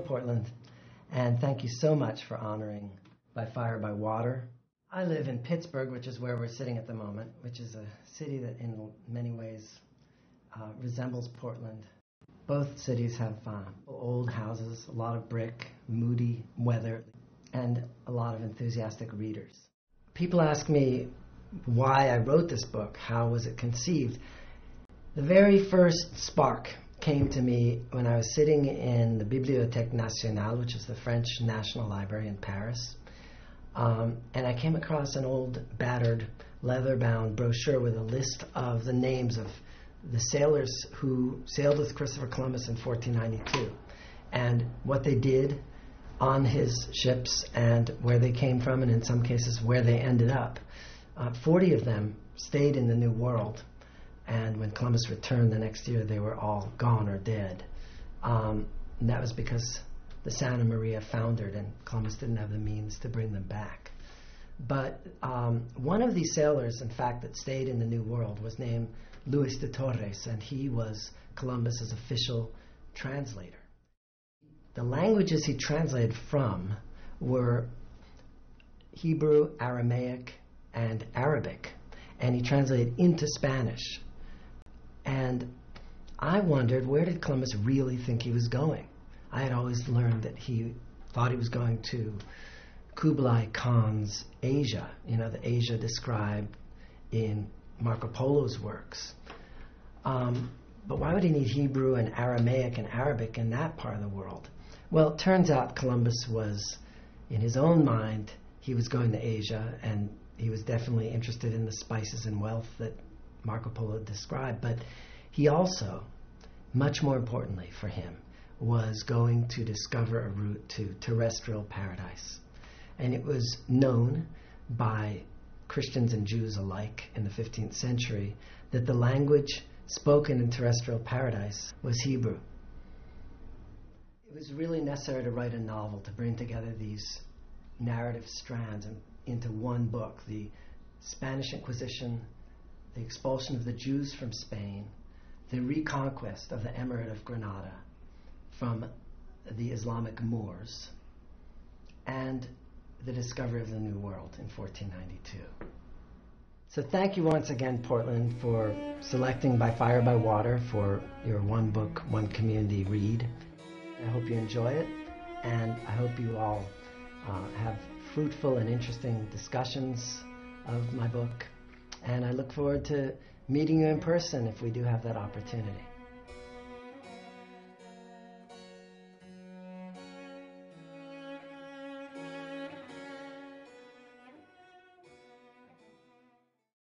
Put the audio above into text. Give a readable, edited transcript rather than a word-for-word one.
Portland, and thank you so much for honoring By Fire, by Water. I live in Pittsburgh, which is where we're sitting at the moment, which is a city that in many ways resembles Portland. Both cities have old houses, a lot of brick, moody weather, and a lot of enthusiastic readers. People ask me why I wrote this book, how was it conceived? The very first spark came to me when I was sitting in the Bibliothèque Nationale, which is the French National Library in Paris, and I came across an old, battered, leather-bound brochure with a list of the names of the sailors who sailed with Christopher Columbus in 1492, and what they did on his ships and where they came from, and in some cases where they ended up. 40 of them stayed in the New World, and when Columbus returned the next year, they were all gone or dead. And that was because the Santa Maria foundered, and Columbus didn't have the means to bring them back. But one of these sailors, in fact, that stayed in the New World was named Luis de Torres, and he was Columbus's official translator. The languages he translated from were Hebrew, Aramaic, and Arabic, and he translated into Spanish. And I wondered, where did Columbus really think he was going? I had always learned that he thought he was going to Kublai Khan's Asia, the Asia described in Marco Polo's works. But why would he need Hebrew and Aramaic and Arabic in that part of the world? Well, it turns out Columbus was, in his own mind, he was going to Asia, and he was definitely interested in the spices and wealth that Marco Polo described. But he also, much more importantly for him, was going to discover a route to terrestrial paradise. And it was known by Christians and Jews alike in the 15th century that the language spoken in terrestrial paradise was Hebrew. It was really necessary to write a novel to bring together these narrative strands into one book: the Spanish Inquisition, the expulsion of the Jews from Spain, the reconquest of the Emirate of Granada from the Islamic Moors, and the discovery of the New World in 1492. So thank you once again, Portland, for selecting By Fire, by Water for your one book, one community read. I hope you enjoy it, and I hope you all have fruitful and interesting discussions of my book. And I look forward to meeting you in person if we do have that opportunity.